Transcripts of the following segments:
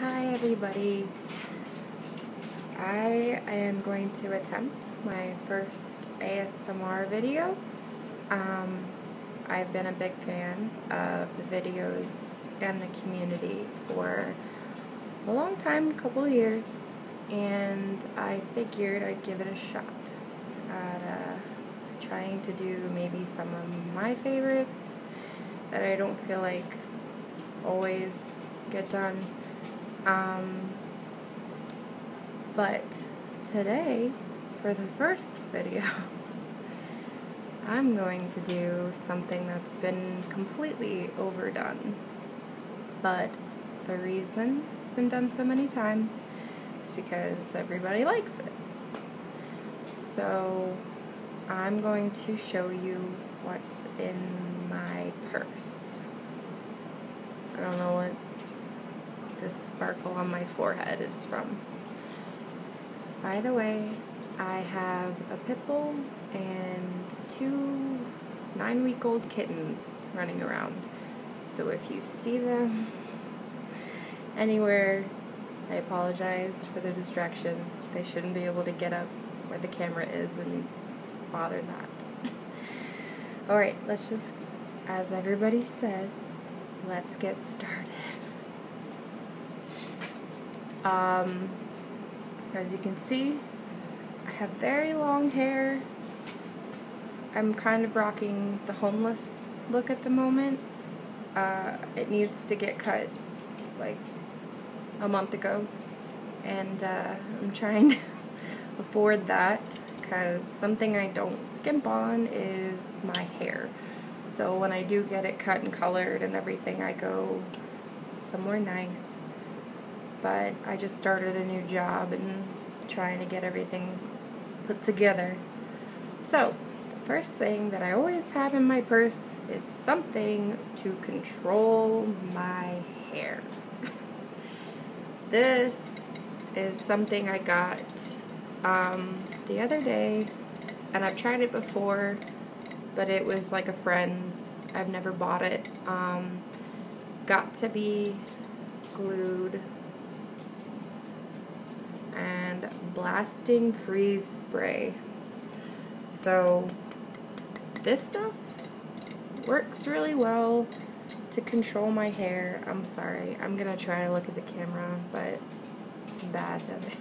Hi everybody. I am going to attempt my first ASMR video. I've been a big fan of the videos and the community for a long time, a couple of years, and I figured I'd give it a shot at trying to do maybe some of my favorites that I don't feel like always get done. But today, for the first video, I'm going to do something that's been completely overdone. But the reason it's been done so many times is because everybody likes it. So I'm going to show you what's in my purse. I don't know what this sparkle on my forehead is from. By the way, I have a pit bull and 2 9-week-old kittens running around. So if you see them anywhere, I apologize for the distraction. They shouldn't be able to get up where the camera is and bother that. Alright, let's just, as everybody says, let's get started. As you can see, I have very long hair. I'm kind of rocking the homeless look at the moment. It needs to get cut like a month ago, and I'm trying to afford that because something I don't skimp on is my hair. So when I do get it cut and colored and everything, I go somewhere nice. But I just started a new job and trying to get everything put together. So, the first thing that I always have in my purse is something to control my hair. This is something I got the other day, and I've tried it before, but it was like a friend's. I've never bought it. Got2b glued and blasting freeze spray. So this stuff works really well to control my hair. I'm sorry, I'm gonna try to look at the camera, but I'm bad at it.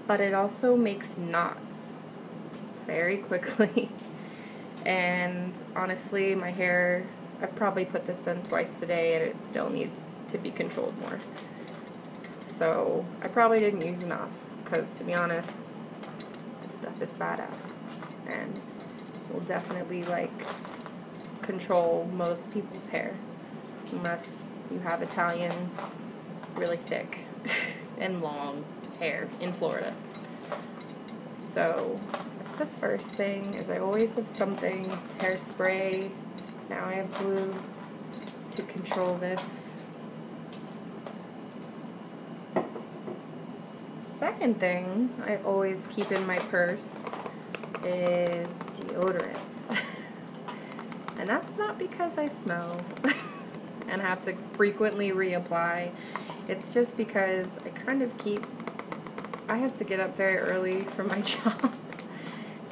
But it also makes knots very quickly. And honestly, my hair, I've probably put this in twice today and it still needs to be controlled more. So I probably didn't use enough, because to be honest, this stuff is badass and will definitely like control most people's hair, unless you have Italian, really thick and long hair in Florida. So that's the first thing, is I always have something. Hairspray. Now I have glue to control this. Second thing I always keep in my purse is deodorant. And that's not because I smell and have to frequently reapply. It's just because I have to get up very early for my job,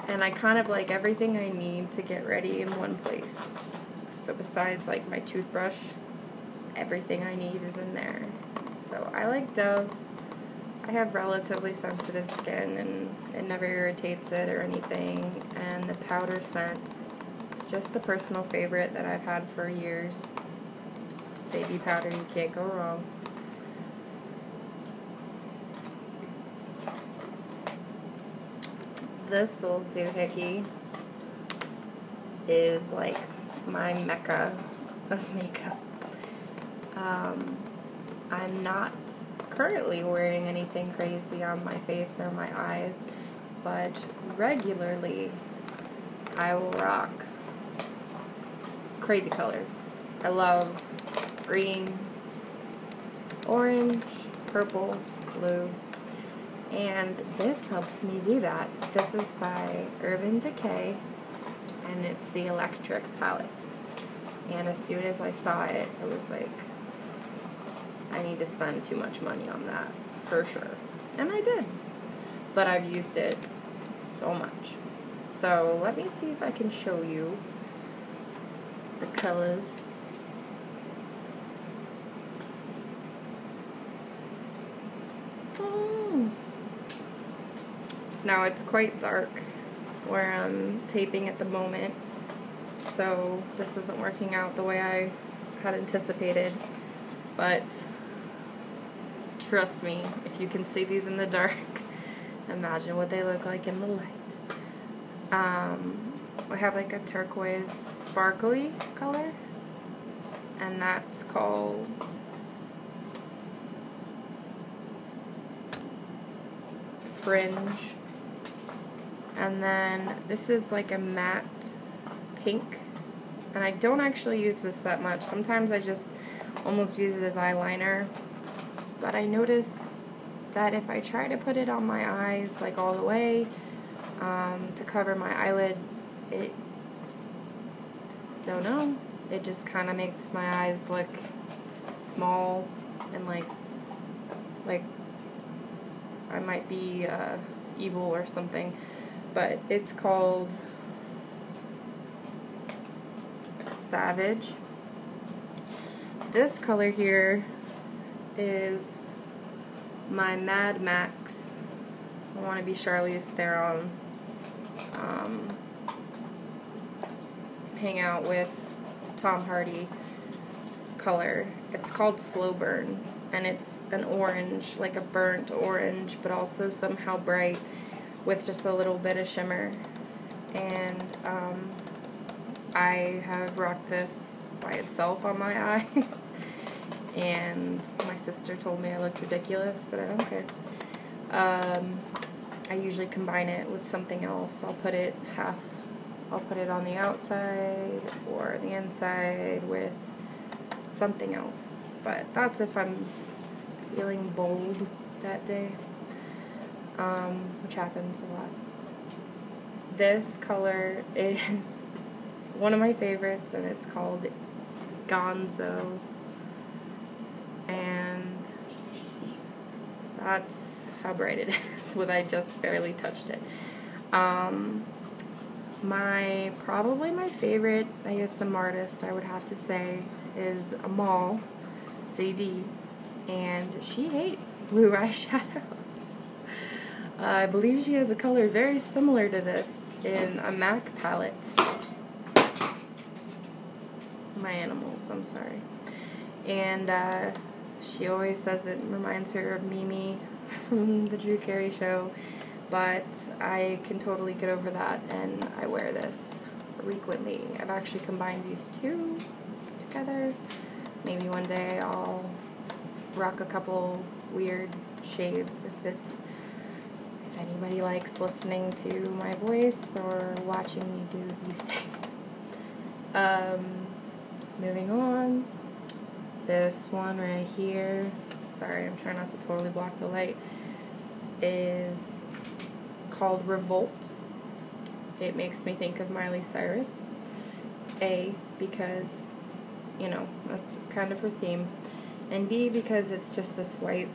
and I kind of like everything I need to get ready in one place. So besides like my toothbrush, everything I need is in there. So I like Dove. I have relatively sensitive skin and it never irritates it or anything, and the powder scent is just a personal favorite that I've had for years. Just baby powder, you can't go wrong. This little doohickey is like my mecca of makeup. I'm not currently wearing anything crazy on my face or my eyes, but regularly I will rock crazy colors. I love green, orange, purple, blue, and this helps me do that. This is by Urban Decay, and it's the Electric palette. And as soon as I saw it, I was like, I need to spend too much money on that, for sure. And I did. But I've used it so much. So let me see if I can show you the colors. Now it's quite dark where I'm taping at the moment, so this isn't working out the way I had anticipated, but trust me, if you can see these in the dark, imagine what they look like in the light. I have like a turquoise sparkly color, and that's called Fringe. And then this is like a matte pink, and I don't actually use this that much. Sometimes I just almost use it as eyeliner, but I notice that if I try to put it on my eyes like all the way to cover my eyelid, it just kind of makes my eyes look small and like I might be evil or something. But it's called Savage. This color here is my Mad Max I Want to Be Charlize Theron hang out with Tom Hardy color. It's called Slow Burn, and it's an orange, like a burnt orange, but also somehow bright, with just a little bit of shimmer. And I have rocked this by itself on my eyes, and my sister told me I looked ridiculous, but I don't care. I usually combine it with something else. I'll put it on the outside or the inside with something else, but that's if I'm feeling bold that day. Which happens a lot. This color is one of my favorites, and it's called Gonzo, and that's how bright it is with I just barely touched it. Probably my favorite ASMR artist, I would have to say, is Amal ZD, and she hates blue eyeshadow. I believe she has a color very similar to this in a MAC palette. My animals, I'm sorry. And she always says it reminds her of Mimi from the Drew Carey Show, but I can totally get over that, and I wear this frequently. I've actually combined these two together. Maybe one day I'll rock a couple weird shades if anybody likes listening to my voice or watching me do these things. Moving on, this one right here, sorry, I'm trying not to totally block the light, is called Revolt. It makes me think of Miley Cyrus. A, because, you know, that's kind of her theme, and B, because it's just this white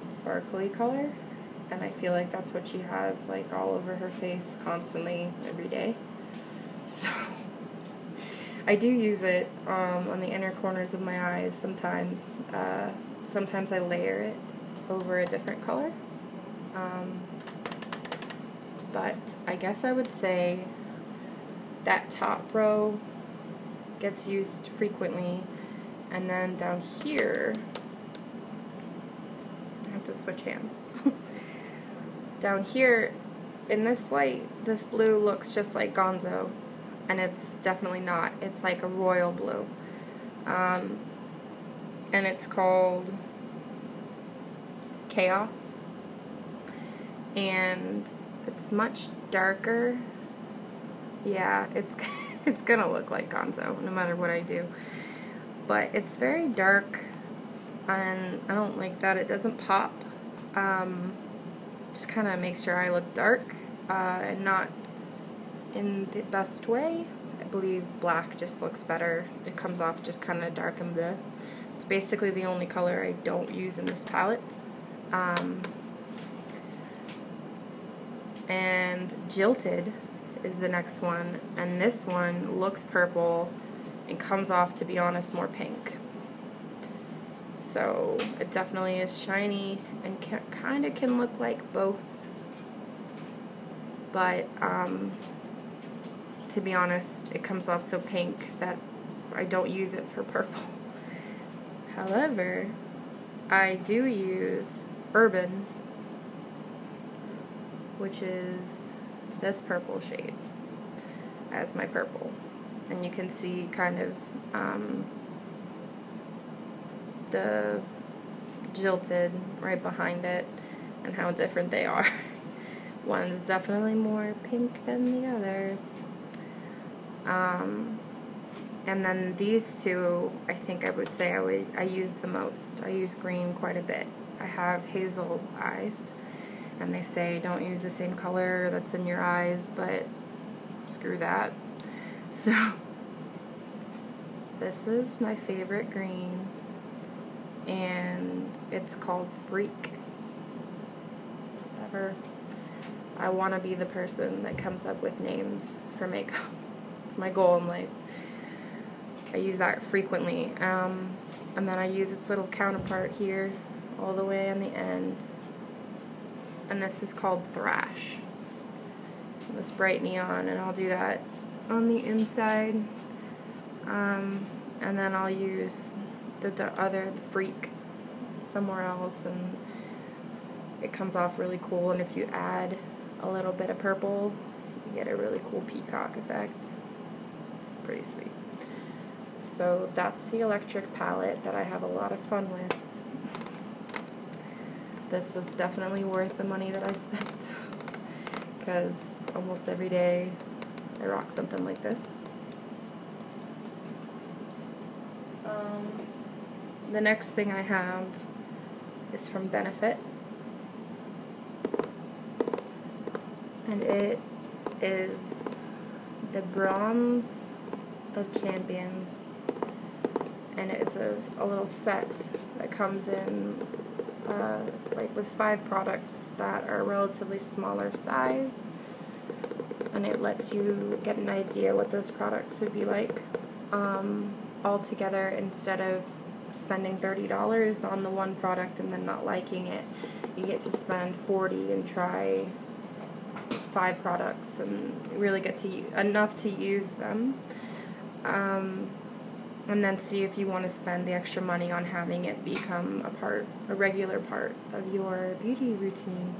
sparkly color, and I feel like that's what she has like all over her face constantly every day. So I do use it on the inner corners of my eyes sometimes. Sometimes I layer it over a different color. But I guess I would say that top row gets used frequently, and then down here, I have to switch hands. Down here, in this light, this blue looks just like Gonzo, and it's definitely not. It's like a royal blue. And it's called Chaos. And it's much darker. Yeah, it's gonna look like Gonzo no matter what I do. But it's very dark, and I don't like that. It doesn't pop. Just kind of makes your eye look dark, and not in the best way. I believe black just looks better. It comes off just kind of dark and bleh It's basically the only color I don't use in this palette. And Jilted is the next one, and this one looks purple and comes off, to be honest, more pink. So it definitely is shiny and kind of can look like both, but to be honest, it comes off so pink that I don't use it for purple. However, I do use Urban, which is this purple shade, as my purple. And you can see kind of the Jilted right behind it and how different they are. One's definitely more pink than the other. And then these two, I think I would say I use the most. I use green quite a bit. I have hazel eyes, and they say don't use the same color that's in your eyes, but screw that. So this is my favorite green, and it's called Freak. Whatever. I want to be the person that comes up with names for makeup. It's my goal in life. I use that frequently. And then I use its little counterpart here, all the way on the end. And this is called Thrash. This bright neon, and I'll do that on the inside. And then I'll use the Freak somewhere else, and it comes off really cool. And if you add a little bit of purple, you get a really cool peacock effect. It's pretty sweet. So that's the electric palette that I have a lot of fun with. This was definitely worth the money that I spent, because almost every day I rock something like this. The next thing I have is from Benefit, and it is the Bronze of Champions, and it's a little set that comes in like with 5 products that are relatively smaller size, and it lets you get an idea what those products would be like all together. Instead of spending $30 on the one product and then not liking it, you get to spend $40 and try 5 products and really get to enough to use them, and then see if you want to spend the extra money on having it become a regular part of your beauty routine.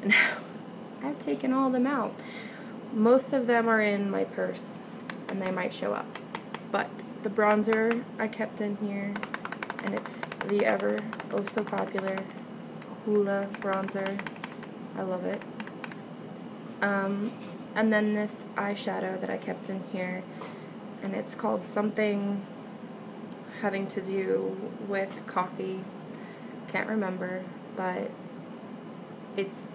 And I've taken all of them out. Most of them are in my purse, and they might show up. But the bronzer I kept in here, and it's the ever oh so popular Hoola bronzer. I love it. And then this eyeshadow that I kept in here, and it's called something having to do with coffee. Can't remember, but it's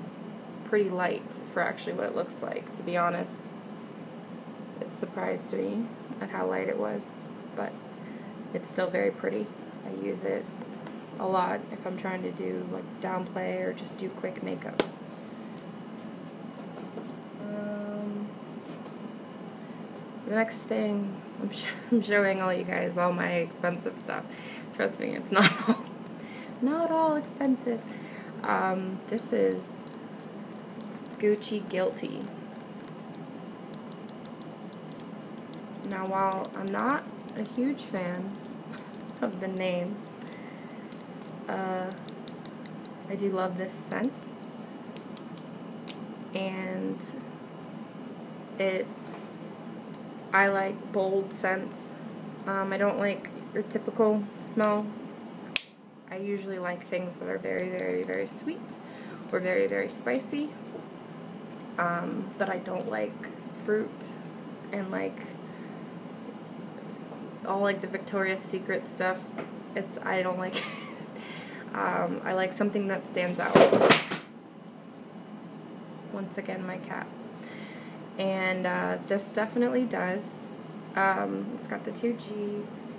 pretty light for actually what it looks like, to be honest. It surprised me at how light it was, but it's still very pretty. I use it a lot if I'm trying to do like downplay or just do quick makeup. The next thing, I'm showing all you guys all my expensive stuff. Trust me, it's not all expensive. This is Gucci Guilty. Now, while I'm not a huge fan of the name, I do love this scent, and I like bold scents. I don't like your typical smell. I usually like things that are very, very, very sweet or very, very spicy. But I don't like fruit and like all like the Victoria's Secret stuff. I don't like it. I like something that stands out. Once again, my cat. And this definitely does. It's got the 2 G's.